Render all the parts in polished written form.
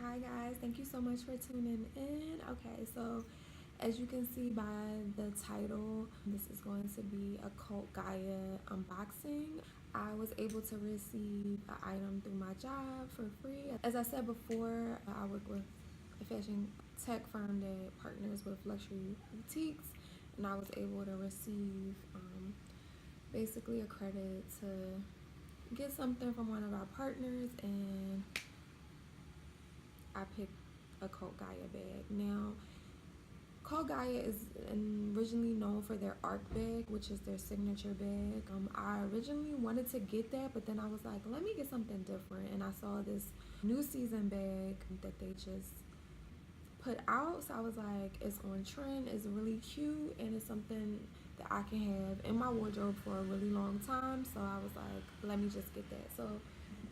Hi guys, thank you so much for tuning in. Okay, so as you can see by the title, this is going to be a Cult Gaia unboxing. I was able to receive an item through my job for free. As I said before, I work with a fashion tech firm that partners with luxury boutiques, and I was able to receive basically a credit to get something from one of our partners, and I picked a Cult Gaia bag. Now, Cult Gaia is originally known for their Arc bag, which is their signature bag. I originally wanted to get that, but then I was like, let me get something different. And I saw this new season bag that they just put out. So I was like, it's on trend, it's really cute, and it's something that I can have in my wardrobe for a really long time. So I was like, let me just get that. So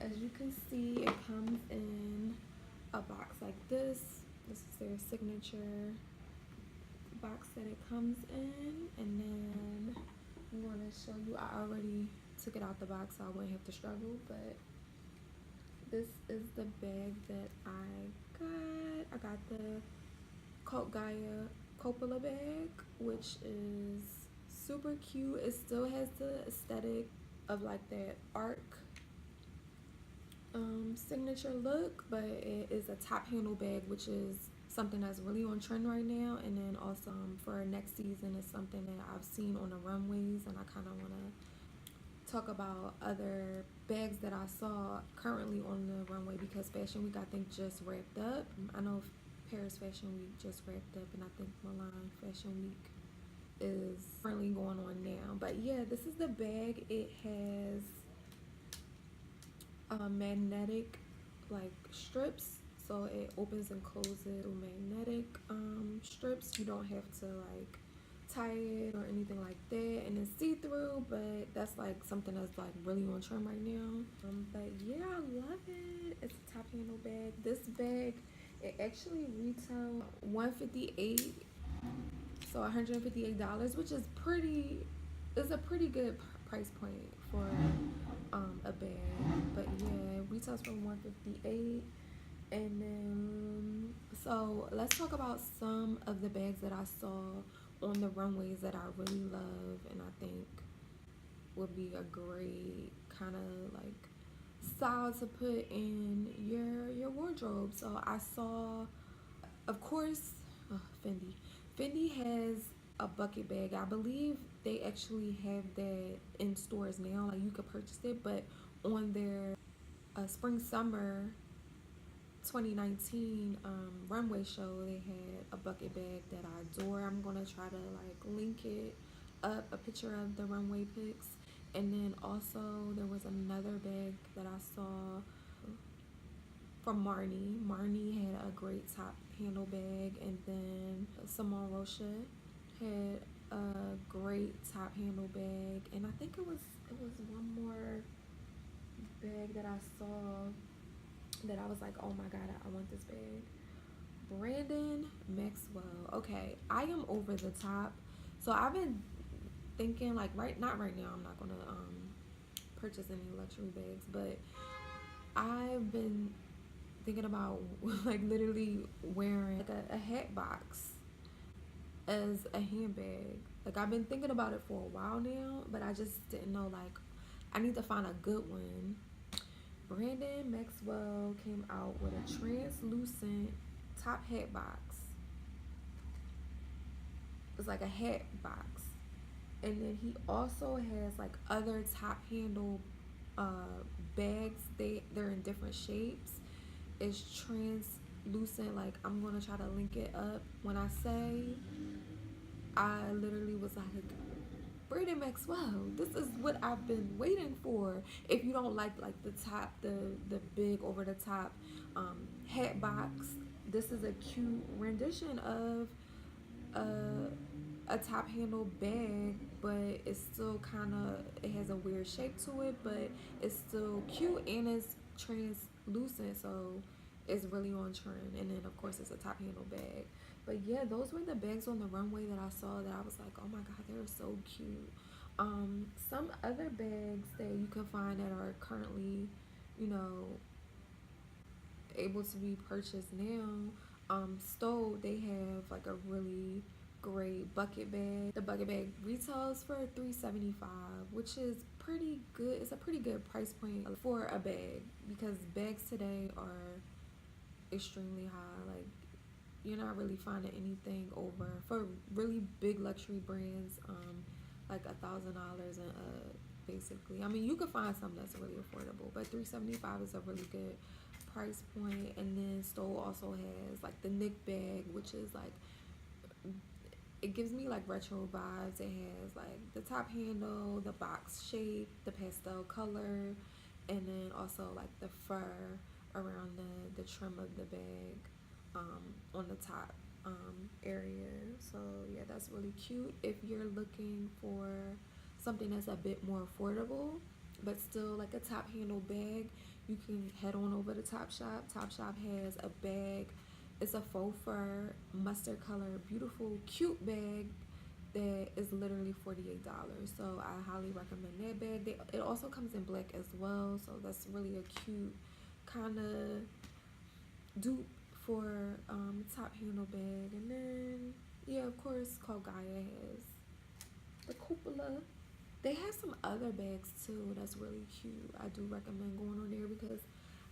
as you can see, it comes in a box like this. This is their signature box that it comes in, and then I'm going to show you. I already took it out the box so I wouldn't have to struggle, but this is the bag that I got. I got the Cult Gaia Coppola bag, which is super cute. It still has the aesthetic of like that arc signature look, but it is a top handle bag, which is something that's really on trend right now. And then also for next season, it's something that I've seen on the runways, and I kind of want to talk about other bags that I saw currently on the runway, because Fashion Week I think just wrapped up. I know Paris Fashion Week just wrapped up, and I think Milan Fashion Week is currently going on now. But yeah, this is the bag. It has magnetic like strips, so it opens and closes with magnetic strips. You don't have to like tie it or anything like that, and it's see-through, but that's like something that's like really on trend right now. But yeah, I love it. It's a top handle bag. This bag, it actually retail $158, so $158, which is a pretty good price point for a bag. But yeah, it retails for $158. And then so let's talk about some of the bags that I saw on the runways that I really love, and I think would be a great kind of like style to put in your wardrobe. So I saw, of course, Fendi. Fendi has a bucket bag. I believe they actually have that in stores now. Like you could purchase it, but on their spring summer 2019 runway show, they had a bucket bag that I adore. I'm gonna try to like link it up, a picture of the runway pics. And then also there was another bag that I saw from Marni. Marni had a great top handle bag, and then Rocha had a great top handle bag, and I think it was one more bag that I saw that I was like, oh my god, I want this bag. Brandon Maxwell. Okay, I am over the top. So I've been thinking like not right now. I'm not gonna purchase any luxury bags, but I've been thinking about like literally wearing like a hat box as a handbag. Like I've been thinking about it for a while now, but I just didn't know like I need to find a good one. Brandon Maxwell came out with a translucent top hat box. It's like a hat box. And then he also has like other top handle bags. They're in different shapes. It's translucent. Like I'm gonna try to link it up. When I say, I literally was like, Brandon Maxwell, this is what I've been waiting for. If you don't like the big over the top hat box, this is a cute rendition of a top handle bag, but it's still kind of, it has a weird shape to it, but it's still cute, and it's translucent, so it's really on trend. And then of course it's a top handle bag. But yeah, those were the bags on the runway that I saw that I was like, oh my god, they're so cute. Some other bags that you can find that are currently, you know, able to be purchased now. Stowe, they have like a really great bucket bag. The bucket bag retails for $3.75, which is pretty good. It's a pretty good price point for a bag because bags today are extremely high. Like you're not really finding anything over for really big luxury brands, like $1,000 and basically. I mean, you could find some that's really affordable, but $3.75 is a really good price point. And then Stowe also has like the Nick bag, which is like it gives me like retro vibes. It has like the top handle, the box shape, the pastel color, and then also like the fur around the trim of the bag, on the top area. So yeah, that's really cute. If you're looking for something that's a bit more affordable, but still like a top handle bag, you can head on over to Topshop. Topshop has a bag. It's a faux fur, mustard color, beautiful, cute bag that is literally $48. So I highly recommend that bag. It also comes in black as well, so that's really a cute kind of dupe for top handle bag. And then yeah, of course, called Gaia has the cupola. They have some other bags too that's really cute. I do recommend going on there because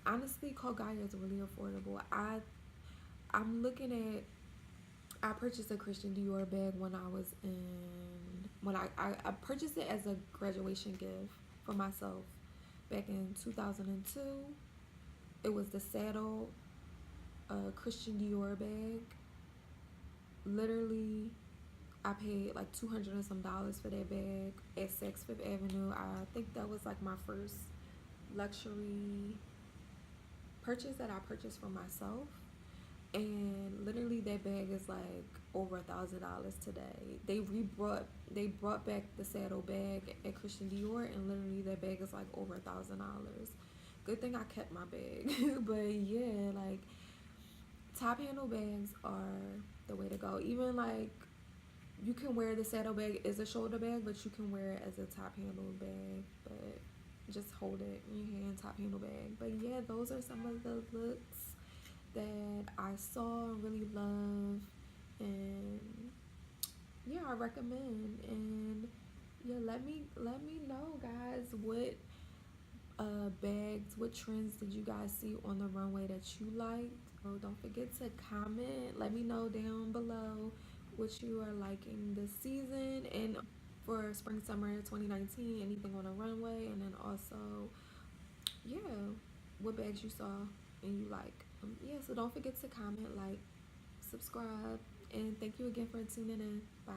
honestly, called Gaia is really affordable. I'm looking at. I purchased a Christian Dior bag when I was in when I purchased it as a graduation gift for myself back in 2002. It was the saddle Christian Dior bag. Literally, I paid like 200 and some dollars for that bag at Saks Fifth Avenue. I think that was like my first luxury purchase that I purchased for myself. And literally that bag is like over $1,000 today. They brought back the saddle bag at Christian Dior, and literally that bag is like over $1,000. Good thing I kept my bag. But yeah, like top handle bags are the way to go. Even like you can wear the saddle bag as a shoulder bag, but you can wear it as a top handle bag. But just hold it in your hand, top handle bag. But yeah, those are some of the looks that I saw and really love, and yeah, I recommend. And yeah, let me know, guys, what bags, what trends did you guys see on the runway that you liked? Oh, don't forget to comment. Let me know down below what you are liking this season and for spring summer 2019, anything on the runway, and then also yeah, what bags you saw and you like. Yeah, so don't forget to comment, like, subscribe, and thank you again for tuning in. Bye.